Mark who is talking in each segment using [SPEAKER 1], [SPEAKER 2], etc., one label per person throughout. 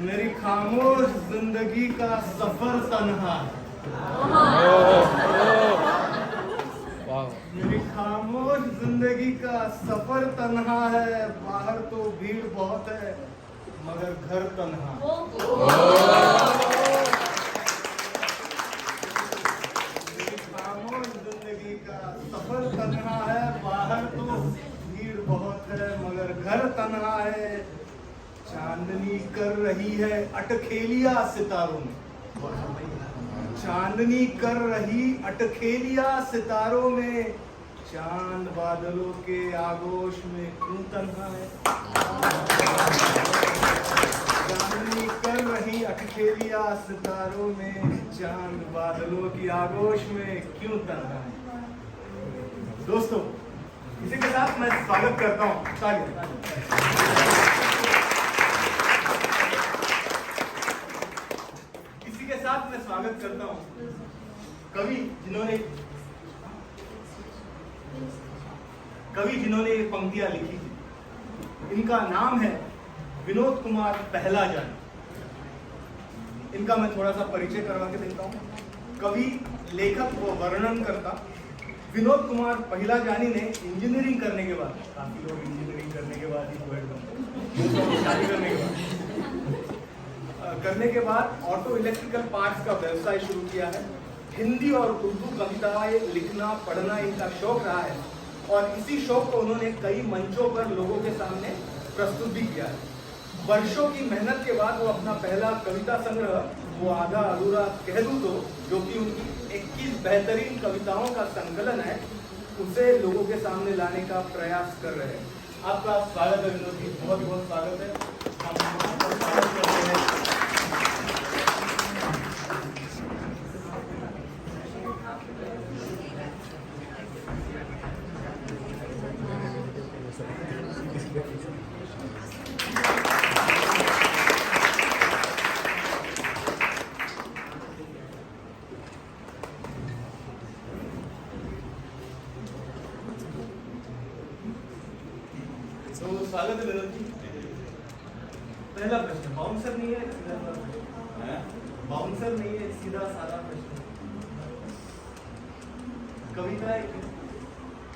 [SPEAKER 1] मेरी खामोश जिंदगी का सफर तन्हा है। मेरी खामोश जिंदगी का सफर तन्हा है। बाहर तो भीड़ बहुत है मगर घर तन्हा है। मेरी खामोश जिंदगी का सफर तन्हा है। बाहर तो भीड़ बहुत है मगर घर तन्हा है। चांदनी कर रही है अटखेलिया सितारों में। चांदनी कर रही अटखेलिया सितारों में। चांद बादलों के आगोश में क्यों तन्हा है। चांदनी कर रही अटखेलिया सितारों में। चांद बादलों की आगोश में क्यों तन्हा है। दोस्तों, इसी के साथ मैं स्वागत करता हूँ मैं स्वागत करता हूं कवि जिन्होंने ये पंक्तियां लिखी थी। इनका नाम है विनोद कुमार पहला जानी। इनका मैं थोड़ा सा परिचय करवा के देता हूं। कवि, लेखक व वर्णनकर्ता विनोद कुमार पहला जानी ने इंजीनियरिंग करने के बाद, काफी लोग इंजीनियरिंग करने के बाद ही शादी करने के बाद ऑटो इलेक्ट्रिकल पार्ट्स का व्यवसाय शुरू किया है। हिंदी और उर्दू कविताएं लिखना पढ़ना इनका शौक रहा है और इसी शौक को उन्होंने कई मंचों पर लोगों के सामने प्रस्तुत भी किया है। वर्षों की मेहनत के बाद वो अपना पहला कविता संग्रह, वो आधा अधूरा कह दूं तो, जो कि उनकी 21 बेहतरीन कविताओं का संकलन है, उसे लोगों के सामने लाने का प्रयास कर रहे हैं। आपका स्वागत है विनोद जी, बहुत बहुत स्वागत है। तो स्वागत है विनोद जी। पहला प्रश्न बाउंसर नहीं है, सीधा साधा बाउंसर नहीं है, सीधा साधा प्रश्न। कविता है,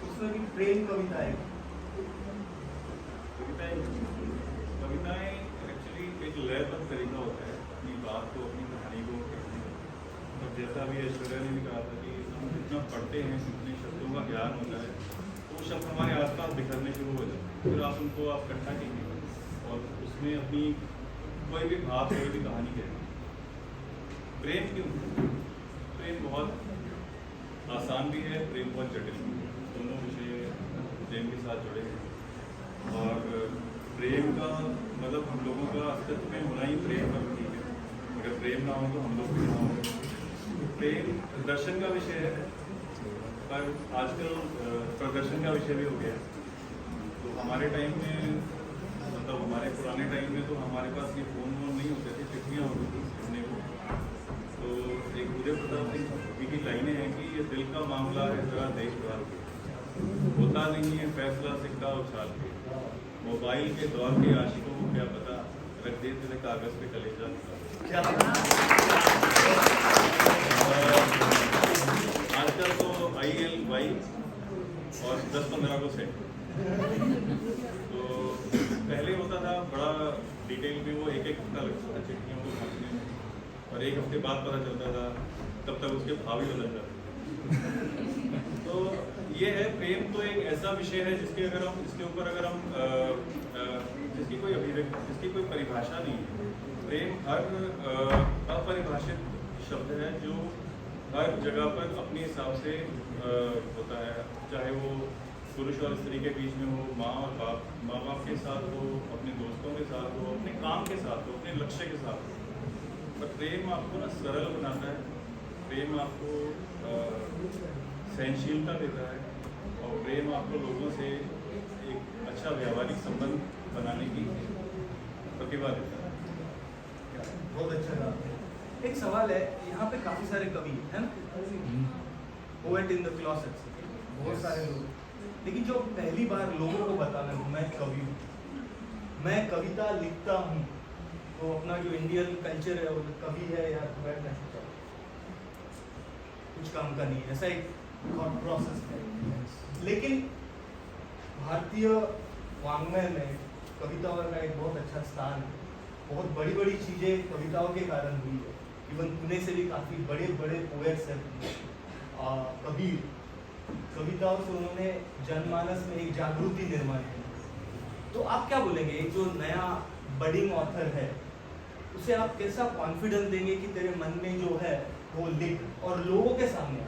[SPEAKER 1] उसमें भी प्रेम कविता है।
[SPEAKER 2] कविताएं एक्चुअली एक लयबद्ध तरीका होता है अपनी बात को, अपनी कहानी को कहने का। तो जैसा भी ऐश्वर्या ने भी कहा था कि हम जितना पढ़ते हैं, जितने शब्दों का ज्ञान होता है, वो शब्द हमारे आसपास बिखरने शुरू हो जाते हैं। फिर आप उनको इकट्ठा कीजिए और उसमें अपनी कोई भी भाव, कोई भी कहानी कहें। प्रेम क्यों? प्रेम बहुत आसान भी है, प्रेम बहुत जटिल भी है। दोनों विषय प्रेम के साथ जुड़े हैं और प्रेम का मतलब हम लोगों का अस्तित्व में होना ही प्रेम का प्रतीक है। अगर प्रेम ना हो तो हम लोग भी ना होंगे। प्रेम दर्शन का विषय है, पर आजकल प्रदर्शन का विषय भी हो गया है। तो हमारे टाइम में, मतलब हमारे पुराने टाइम में तो हमारे पास ये फोन नहीं होते थे, चिट्ठियाँ होती थी लिखने को। तो एक उदय प्रताप सिंह कवि की लाइनें हैं कि ये दिल का मामला है जरा देख भाल के, होता नहीं है फैसला सिक्का उछाल के, मोबाइल के दौर के आशिकों को क्या पता, रख देते थे कागज पे कलेजा निकाल। आजकल तो ILY और 10-15 को सेट। तो पहले होता था बड़ा डिटेल में, वो एक हफ्ता लगता था चिट्ठियों को पहुँचने में और एक हफ्ते बाद पता चलता था, तब तक उसके भाव ही बदल जाते। तो ये है, प्रेम तो एक ऐसा विषय है जिसके ऊपर अगर हम जिसकी कोई अभिव्यक्ति, जिसकी कोई परिभाषा नहीं है। प्रेम हर अपरिभाषित शब्द है जो हर जगह पर अपने हिसाब से होता है, चाहे वो पुरुष और स्त्री के बीच में हो, माँ और बाप, माँ बाप के साथ हो, अपने दोस्तों के साथ हो, अपने काम के साथ हो, अपने लक्ष्य के साथ हो। पर प्रेम आपको ना सरल बनाता है, प्रेम आपको सहनशीलता देता है और प्रेम आपको लोगों से एक अच्छा व्यावहारिक संबंध बनाने की प्रतिभा देता है।
[SPEAKER 1] बहुत अच्छा था। एक सवाल है, यहाँ पे काफी सारे कवि हैं ना, पोएट इन द क्लोसेट, बहुत सारे लोग, लेकिन जो पहली बार लोगों को बताना मैं कवि हूँ, मैं कविता लिखता हूँ, तो तो अपना जो इंडियन कल्चर है वो कभी है या पोएट नहीं होता, कुछ काम का नहीं है, ऐसा एक थॉट प्रोसेस है। लेकिन भारतीय वाङ्मय में कविताओं का एक बहुत अच्छा स्थान है। बहुत बड़ी बड़ी चीज़ें कविताओं के कारण हुई है। इवन पुणे से भी काफ़ी बड़े बड़े पोएट्स हैं। कबीर, कविताओं से उन्होंने जनमानस में एक जागृति निर्माण की। तो आप क्या बोलेंगे, एक जो नया बडिंग ऑथर है उसे आप कैसा कॉन्फिडेंस देंगे कि तेरे मन में जो है वो लिख और लोगों के सामने आ।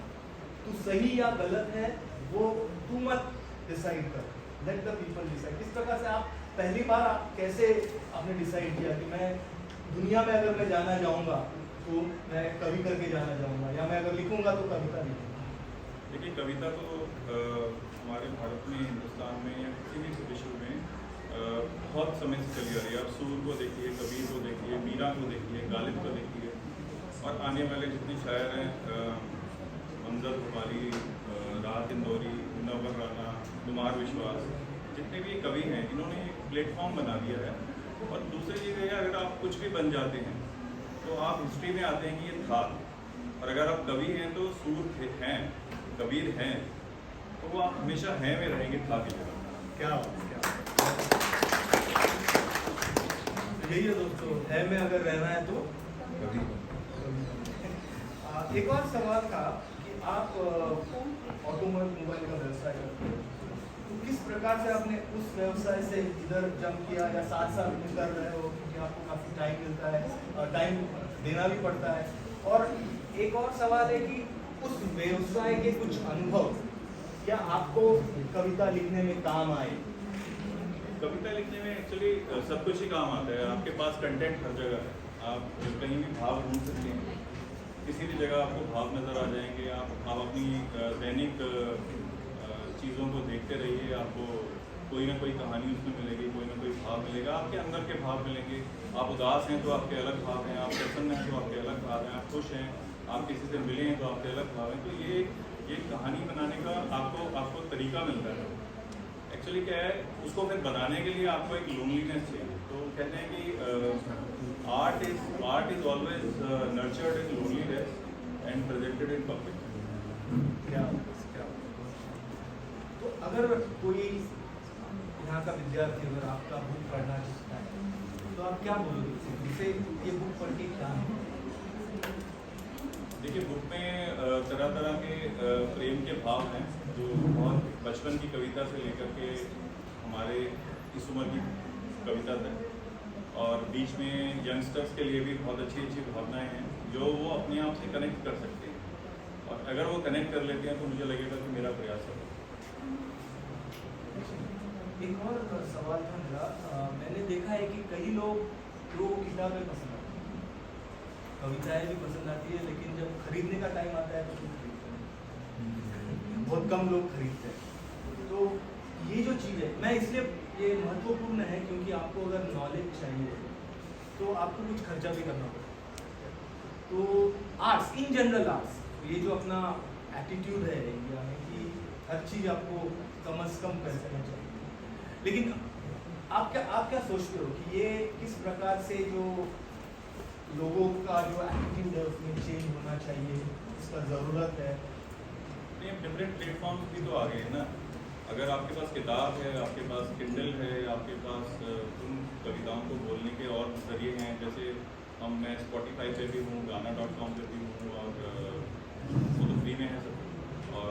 [SPEAKER 1] तू सही या गलत है वो तू मत डिसाइड कर, लेट द पीपल डिसाइड। इस प्रकार से आप पहली बार आप कैसे आपने डिसाइड किया कि मैं दुनिया में अगर मैं जाना चाहूँगा तो मैं कवि करके जाना चाहूँगा, या मैं अगर लिखूँगा तो कविता लिखूँगा?
[SPEAKER 2] देखिए, कविता तो हमारे भारत में, हिंदुस्तान में या किसी भी विश्व में बहुत समय से चली आ रही है। आप सूर को देखिए, कबीर को देखिए, मीरा को देखिए, गालिब को देखिए, और आने वाले जितने शायर हैं, मंजर हुमारी, राहत इंदौरी, मुनव्वर राना, कुमार विश्वास, जितने भी कवि हैं, इन्होंने एक प्लेटफॉर्म बना दिया है। और दूसरी चीज़ है, अगर आप कुछ भी बन जाते हैं तो आप हिस्ट्री में आते हैं कि ये था। और अगर आप कवि हैं तो सूर हैं, कबीर हैं, तो वो आप हमेशा हैं में रहेंगे, था की जगह।
[SPEAKER 1] क्या यही है दोस्तों, है में अगर रहना है तो कभी। एक और सवाल था कि आप ऑटोमोबाइल का व्यवसाय करते हैं, तो किस प्रकार से आपने उस व्यवसाय से इधर जंप किया, या साथ साथ में कर रहे हो क्योंकि आपको काफ़ी टाइम मिलता है, टाइम देना भी पड़ता है। और एक और सवाल है कि उस व्यवसाय के कुछ अनुभव क्या आपको कविता लिखने में काम आए?
[SPEAKER 2] कविता लिखने में एक्चुअली सब कुछ ही काम आता है। आपके पास कंटेंट हर जगह है, आप कहीं भी भाव ढूंढ सकते हैं, किसी भी जगह आपको भाव नज़र आ जाएंगे। आप अपनी दैनिक चीज़ों को देखते रहिए, आपको कोई ना कोई कहानी उसमें मिलेगी, कोई ना कोई भाव मिलेगा, आपके अंदर के भाव मिलेंगे। आप उदास हैं तो आपके अलग भाव हैं, आप प्रसन्न हैं तो आपके अलग भाव हैं, आप खुश हैं, आप किसी से मिले हैं तो आपके अलग भाव हैं। तो ये कहानी बनाने का आपको तरीका मिलता है। एक्चुअली क्या है, उसको फिर बनाने के लिए आपको एक लोनलीनेस चाहिए। तो कहते हैं कि art is always nurtured in loneliness and presented in public.
[SPEAKER 1] क्या तो अगर कोई यहाँ का विद्यार्थी अगर आपका बुक पढ़ना चाहता है तो आप क्या बोलोगे उसे, ये बुक पढ़ के क्या है?
[SPEAKER 2] देखिए, बुक में तरह तरह के प्रेम के भाव हैं, जो बहुत बचपन की कविता से लेकर के हमारे इस उम्र की कविता तक, और बीच में यंगस्टर्स के लिए भी बहुत अच्छी अच्छी भावनाएं हैं जो वो अपने आप से कनेक्ट कर सकते हैं। और अगर वो कनेक्ट कर लेते हैं तो मुझे लगेगा कि मेरा प्रयास है।
[SPEAKER 1] एक और सवाल था मेरा, मैंने देखा है कि कई लोग किताबें पसंद आती हैं, कविताएं भी पसंद आती है, लेकिन जब खरीदने का टाइम आता है तो खुद खरीदते हैं, बहुत कम लोग खरीदते हैं। तो ये जो चीज़ है, मैं इसलिए ये महत्वपूर्ण है क्योंकि आपको अगर नॉलेज चाहिए तो आपको कुछ खर्चा भी करना पड़ता है। तो आर्ट्स, इन जनरल आर्ट्स, ये जो अपना एटीट्यूड है इंडिया में कि हर चीज़ आपको कम से कम पैसे में चाहिए, लेकिन आप क्या सोचते हो कि ये किस प्रकार से जो लोगों का जो एटीट्यूड है उसमें चेंज होना चाहिए, इसका ज़रूरत है?
[SPEAKER 2] डिफरेंट प्लेटफॉर्म्स भी तो आ गए हैं ना। अगर आपके पास किताब है, आपके पास किंडल है, आपके पास उन कविताओं को बोलने के और जरिए हैं, जैसे मैं स्पॉटिफाई पे भी हूँ, गाना.com पे भी हूँ, और वो तो फ्री में है सब, और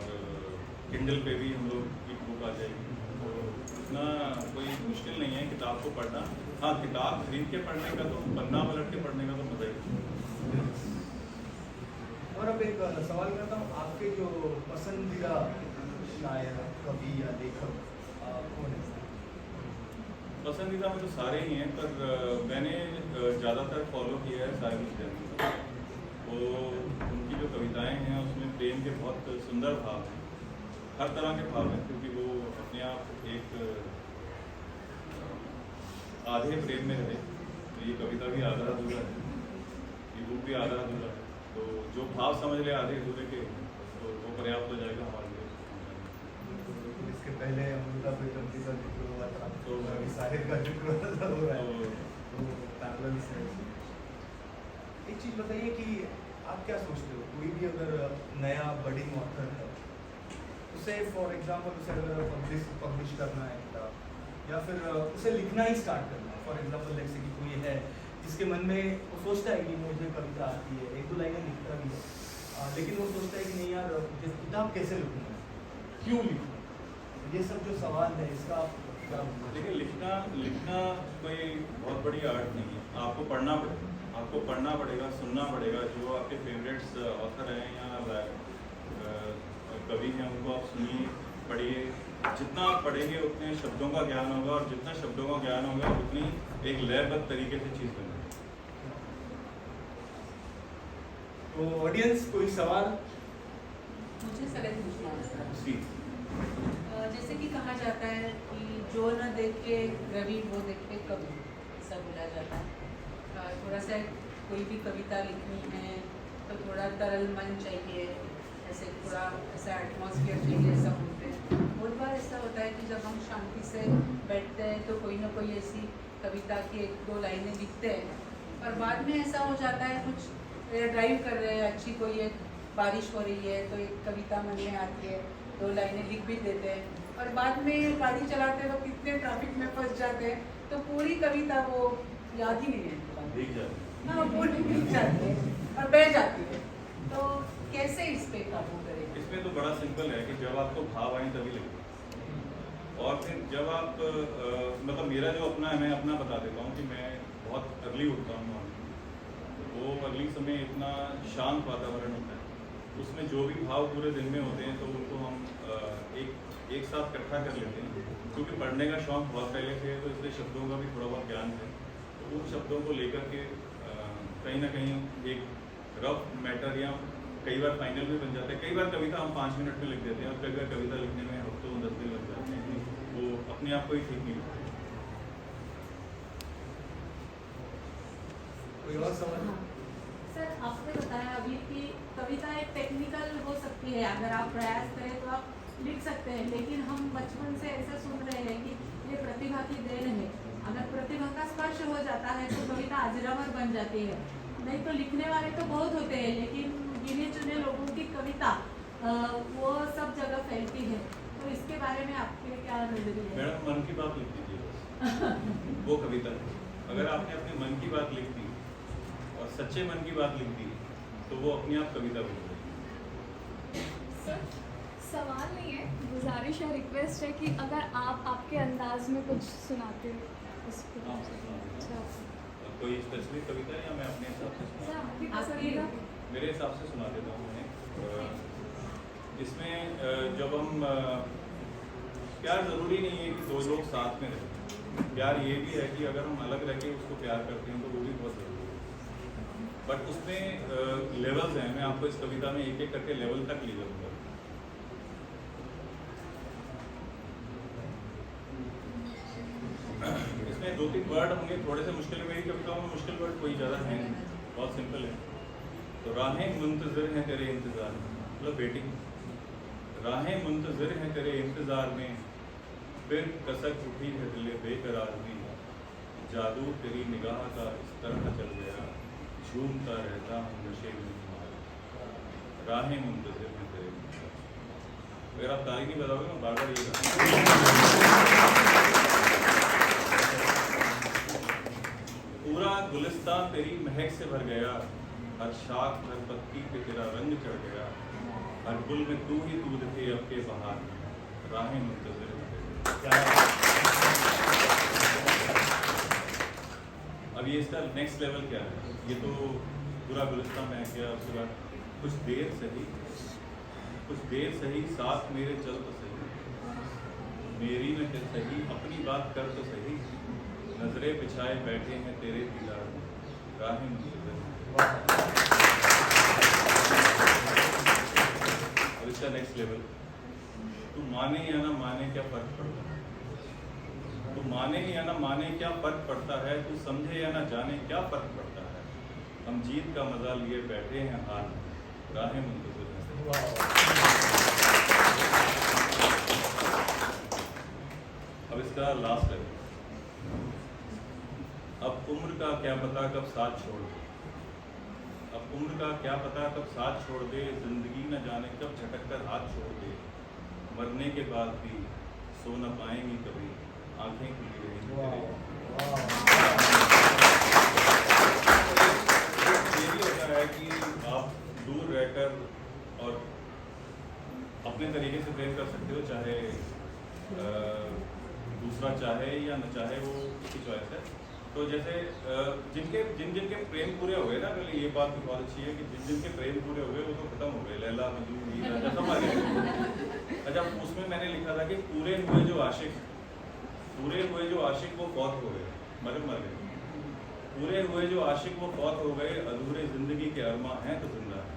[SPEAKER 2] किंडल पे भी हम लोग की बुक आ जाएगी। तो इतना कोई मुश्किल नहीं है किताब को पढ़ना। हाँ, किताब खरीद के पढ़ने का तो, पन्ना पलट के पढ़ने का तो मजा ही।
[SPEAKER 1] और अब एक सवाल करता हूँ, आपके जो पसंदीदा शायर, कवि या लेखक कौन है?
[SPEAKER 2] पसंदीदा में तो सारे ही हैं, पर मैंने ज़्यादातर फॉलो किया है साहिब हुसैन को। वो उनकी जो कविताएं हैं उसमें प्रेम के बहुत सुंदर भाव हैं, हर तरह के भाव हैं, क्योंकि वो अपने आप एक आधे प्रेम में रहे। तो ये कविता भी आधा अधूरा है, ये बुक भी आधा अधूरा है। तो जो भाव समझ ले आधे अधूरे के, तो वो पर्याप्त हो जाएगा हमारे लिए।
[SPEAKER 1] इसके पहले अमृता प्रीतम जी का जिक्र हुआ था, तो अभी साहिर का जिक्र हो रहा है। तो पैरेलल्स है। एक चीज़ बताइए कि आप क्या सोचते हो, कोई भी अगर नया बडिंग ऑथर है, उसे फॉर एग्जांपल उसे अगर पब्लिश करना है किताब, या फिर उसे लिखना ही स्टार्ट करना है, फॉर एग्जांपल जैसे कि कोई है जिसके मन में वो सोचता है कि मुझे कविता आती है, एक दो लाइनें लिखता भी है, लेकिन वो सोचता है कि नहीं यार मुझे किताब कैसे लिखूँगा, क्यों लिखूँ, ये सब जो सवाल है इसका आप क्या बोलते हैं?
[SPEAKER 2] देखिए, लिखना कोई बहुत बड़ी आर्ट नहीं है। आपको पढ़ना पड़ेगा, सुनना पड़ेगा। जो आपके फेवरेट्स ऑथर हैं या कवि हैं उनको आप सुनिए, पढ़िए। जितना आप पढ़ेंगे उतने शब्दों का ज्ञान होगा, और जितना शब्दों का ज्ञान होगा उतनी एक लयबद्ध तरीके से चीज़ बनेगी।
[SPEAKER 1] तो ऑडियंस कोई सवाल?
[SPEAKER 3] मुझे सवाल पूछना है।
[SPEAKER 2] जी।
[SPEAKER 3] जैसे कि कहा जाता है कि जो न देखे रवि वो देखे कवि, ऐसा बोला जाता है। थोड़ा सा कोई भी कविता लिखनी है तो थोड़ा तरल मन चाहिए, ऐसे थोड़ा ऐसा एटमॉस्फेयर चाहिए, ऐसा बोलते हैं। बहुत बार ऐसा होता है कि जब हम शांति से बैठते हैं तो कोई ना कोई ऐसी कविता की एक दो लाइनें लिखते हैं, और बाद में ऐसा हो जाता है कुछ ड्राइव कर रहे हैं, अच्छी कोई एक बारिश हो रही है तो एक कविता मन में आती है, दो लाइनें लिख भी देते हैं, और बाद में गाड़ी चलाते वक्त कितने ट्रैफिक में फंस जाते हैं तो पूरी कविता वो याद ही नहीं रहती,
[SPEAKER 2] दिख जाए।
[SPEAKER 3] हाँ पूरी दिख जाती है और बह जाती है। तो कैसे इस पे काबू करें?
[SPEAKER 2] इसमें तो बड़ा सिंपल है कि जब आपको भाव आए तभी लिखो, और फिर जब आप मतलब मेरा जो अपना है, मैं अपना बता देता हूँ कि मैं बहुत अर्ली उठता हूँ। वो अर्ली समय इतना शांत वातावरण होता है, उसमें जो भी भाव पूरे दिन में होते हैं तो उनको हम एक साथ इकट्ठा कर लेते हैं। क्योंकि पढ़ने का शौक़ बहुत पहले से है तो इसलिए शब्दों का भी थोड़ा बहुत ज्ञान है, तो उन शब्दों को लेकर के कहीं ना कहीं एक रफ मैटर या कई बार फाइनल भी बन जाता है। कई बार कविता हम 5 मिनट में लिख देते हैं, और कई बार कविता लिखने में हफ्तों 10 दिन लग जाते हैं। वो अपने आप को ही ठीक नहीं लगता।
[SPEAKER 1] कोई और सवाल?
[SPEAKER 4] सर, आपने बताया अभी कि कविता एक टेक्निकल हो सकती है, अगर आप प्रयास करें तो आप लिख सकते हैं, लेकिन हम बचपन से ऐसा सुन रहे हैं कि ये प्रतिभा की देन है। अगर प्रतिभा का स्पर्श हो जाता है तो कविता अजरामर बन जाती है। नहीं तो लिखने वाले तो बहुत होते हैं, लेकिन गिने चुने लोगों की कविता वो सब जगह फैलती है। तो इसके बारे में आपके क्या नजरिए है?
[SPEAKER 2] मैडम, मन की बात लिख दीजिए वो कविता है। अगर आपने अपने मन की बात लिख दी और सच्चे मन की बात लिख दी तो वो अपने आप कविता बन जाएगी।
[SPEAKER 5] सर, सवाल नहीं है, गुजारिश है, रिक्वेस्ट है कि अगर आप आपके अंदाज में कुछ सुनाते हो उसको। अच्छा,
[SPEAKER 2] कोई स्पेसिफिक कविता या मैं अपने हिसाब से
[SPEAKER 5] सर
[SPEAKER 2] सुना?
[SPEAKER 5] आपकी पसंदीदा?
[SPEAKER 2] मेरे हिसाब से सुना देता हूँ मैं। इसमें जब हम प्यार ज़रूरी नहीं है कि दो लोग साथ में रहें। प्यार ये भी है कि अगर हम अलग रह के उसको प्यार करते हैं तो वो भी बहुत ज़रूरी है। बट उसमें लेवल्स हैं, मैं आपको इस कविता में एक एक करके लेवल तक ले जाऊँगा। इसमें 2-3 वर्ड होंगे थोड़े से मुश्किल, मेरी कविताओं में मुश्किल वर्ड कोई ज़्यादा है नहीं, बहुत सिंपल है। तो राहें मुंतज़िर हैं तेरे इंतज़ार में, मतलब वेटिंग। राहें मुंतज़िर हैं तेरे इंतज़ार में, फिर कसक उठी है दिले बेकरार में। जादू तेरी निगाह का इस तरह चल गया, झूमता रहता हूँ नशे में तुम्हारे। राहें मुंतज़िर हैं तेरे इंतज़ार। अगर आप ताली नहीं बजाओगे ना बार बार ये पूरा गुलिस्तान तेरी महक से भर गया, हर शाख हर पत्ती पे तेरा रंग चढ़ गया, हर गुल में तू ही तू दिखे अब के बहार में। राहें मुंतज़िर हैं। अब ये इसका नेक्स्ट लेवल क्या है? ये तो पूरा गुलिस्तान महक गया, उसके बाद कुछ देर सही साथ मेरे चल तो सही, मेरी न फिर सही अपनी बात कर तो सही, नजरें बिछाए बैठे हैं तेरे दीदार में। राहें मुंतज़िर हैं। और इसका नेक्स्ट लेवल, तू माने या ना माने क्या फर्क पड़ता है, तू माने या ना माने क्या फर्क पड़ता है, तू समझे या ना जाने क्या फर्क पड़ता है, हम जीत का मजा लिए बैठे हैं हार में। राहें मुंतज़िर हैं। अब इसका लास्ट है। अब उम्र उम्र का क्या पता कब साथ छोड़ दे, अब उम्र का क्या पता कब साथ छोड़ दे, जिंदगी न जाने कब झटक कर हाथ छोड़ दे, मरने के बाद भी सो न पाएंगी कभी, आंखें खुली रहेंगी तेरे। ये भी होता है कि आप दूर रहकर और अपने तरीके से प्रेम कर सकते हो, चाहे दूसरा चाहे या न चाहे, वो उसकी चॉइस है। तो जैसे जिनके प्रेम पूरे हो गए ना, पहले ये बात भी बहुत अच्छी है कि जिनके प्रेम पूरे हो गए वो तो खत्म हो गए, लैला मजनू हीरा जैसा मारे। अच्छा, उसमें मैंने लिखा था कि पूरे हुए जो आशिक वो फौत हो गए, मर गए। पूरे हुए जो आशिक वो फौत हो गए, अधूरे जिंदगी के अरमा हैं तो जिंदा है।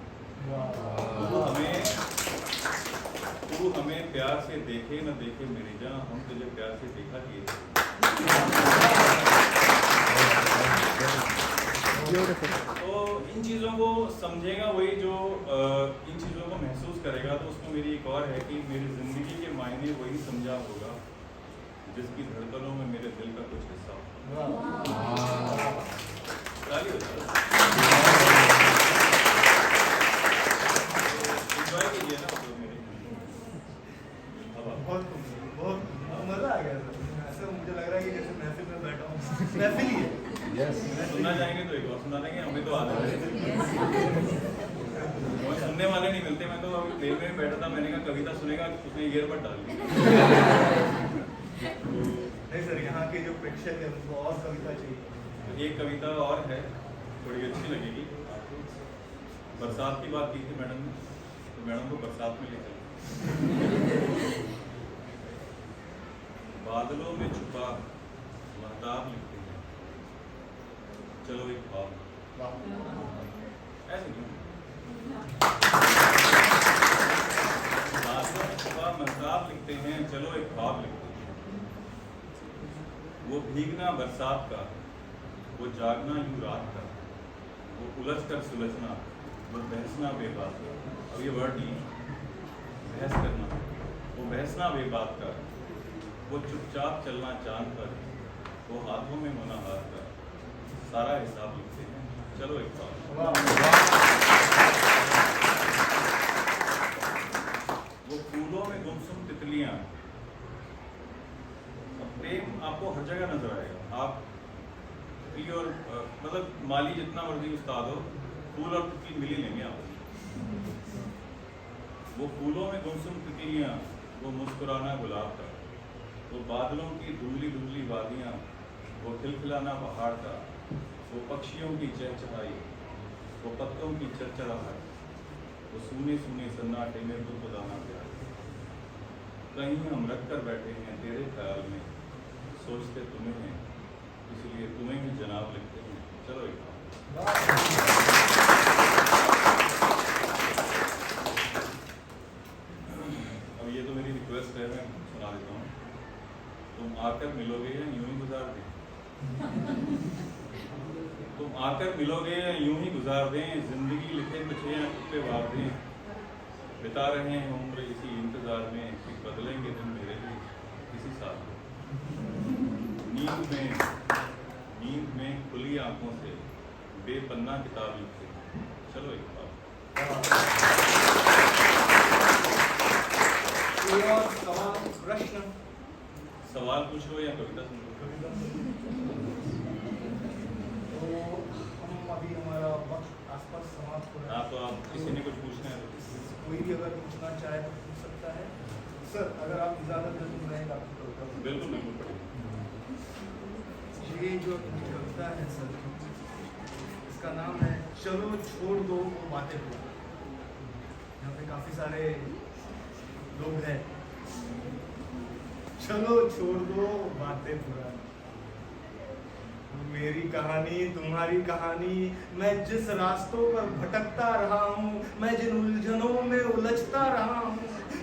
[SPEAKER 2] तू हमें प्यार से देखे न देखे मेरी जान, हम तुझे प्यार से देखा किए। तो इन चीज़ों को समझेगा वही जो इन चीज़ों को महसूस करेगा। तो उसमें मेरी एक और है कि मेरी ज़िंदगी के मायने वही समझा होगा जिसकी धड़कनों में मेरे दिल का कुछ हिस्सा हो। ताली हो जाए। एंजॉय कीजिए ना मेरी।
[SPEAKER 1] बहुत मजा आ गया सर। ऐसे मुझे लग रहा है कि जैसे महफिल में बैठा हूँ, महफिल ही है।
[SPEAKER 2] सुनना चाहेंगे तो एक और सुना देंगे, हमें तो आदत है। सुनने वाले नहीं मिलते। मैं तो अभी प्लेन में बैठा था, मैंने कहा कविता सुनेगा, उसने ईयरबड डाल दी।
[SPEAKER 1] नहीं सर, यहाँ के जो प्रेक्षक है उनको और कविता चाहिए।
[SPEAKER 2] एक कविता और है, थोड़ी अच्छी लगेगी आपको। बरसात की बात की थी मैडम ने, तो मैडम को बरसात में ले चले। बादलों में छुपा महताब लिखते हैं, चलो एक ख्वाब। ऐसे क्यों? बादलों में छुपा महताब लिखते हैं, चलो एक ख्वाब लिखते हैं। वो भीगना बरसात का, वो जागना यूं रात का, वो उलझ कर सुलझना, वो बहसना बेबात का। अब ये वर्ड नहीं, बहस करना, वो बहसना बेबात का, वो चुपचाप चलना चांद पर, वो हाथों में होना हाथ का, सारा हिसाब लिखते हैं, चलो एक बार। वो फूलों में गुमसुम तितलियां, प्रेम आपको हर जगह नजर आएगा। आप तितली और मतलब माली जितना मर्जी उस्ताद हो, फूल और तितली मिल ही लेंगे आपको। वो फूलों में गुमसुम तितलियां, वो मुस्कुराना गुलाब का, वो बादलों की धुंधली धुंधली वादियाँ, वो खिलखिलाना पहाड़ का, वो पक्षियों की चहचहाई, वो पत्तों की चरचराहट, वो सूने सूने सन्नाटे में बुदबुदाना प्यार। कहीं हम रख कर बैठे हैं तेरे ख्याल में, सोचते तुम्हें हैं, इसलिए तुम्हें ही जनाब लिखते हैं, चलो एक अब ये तो मेरी रिक्वेस्ट है, मैं सुना देता हूँ। तुम आकर मिलोगे या यूं ही गुजार दें, तुम आकर मिलोगे या यूं ही गुजार दें, जिंदगी लिखे पीछे या टुकड़े वार दें, बिता रहे हैं उम्र इसी इंतजार में कि बदलेंगे दिन मेरे भी किसी साल। नींद में खुली आंखों से बेपन्ना किताब लिखते, चलो एक बार।
[SPEAKER 1] प्रश्न
[SPEAKER 2] सवाल पूछो या कविता सुन लो।
[SPEAKER 1] तो हम अभी हमारा वक्त आसपास समाप्त हो रहा है।
[SPEAKER 2] हाँ, तो आप किसी ने कुछ पूछना है तो
[SPEAKER 1] कोई भी अगर पूछना चाहे तो पूछ सकता है। सर अगर आप इजाज़त दें तो मैं एक आपकी कविता पढ़ूं।
[SPEAKER 2] बिल्कुल बिल्कुल।
[SPEAKER 1] ये जो कविता है सर, इसका नाम है चलो छोड़ दो वो बातें पुरानी। यहाँ पे काफ़ी सारे लोग हैं। चलो छोड़ दो बातें पुरानी, मेरी कहानी तुम्हारी कहानी, मैं जिस रास्तों पर भटकता रहा हूँ, मैं जिन उलझनों में उलझता रहा हूँ,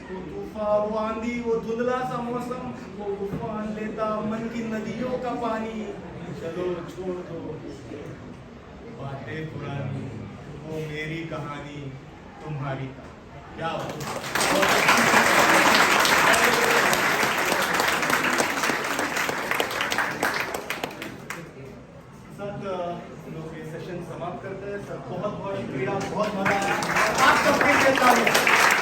[SPEAKER 1] वो तूफान, वो आंधी, वो धुंधला सा मौसम, वो उफान लेता मन की नदियों का पानी। चलो छोड़ दो बातें पुरानी, वो मेरी कहानी तुम्हारी कहानी। क्या सर बहुत बहुत शुक्रिया, बहुत मजा आया। आप सबके लिए तालियां।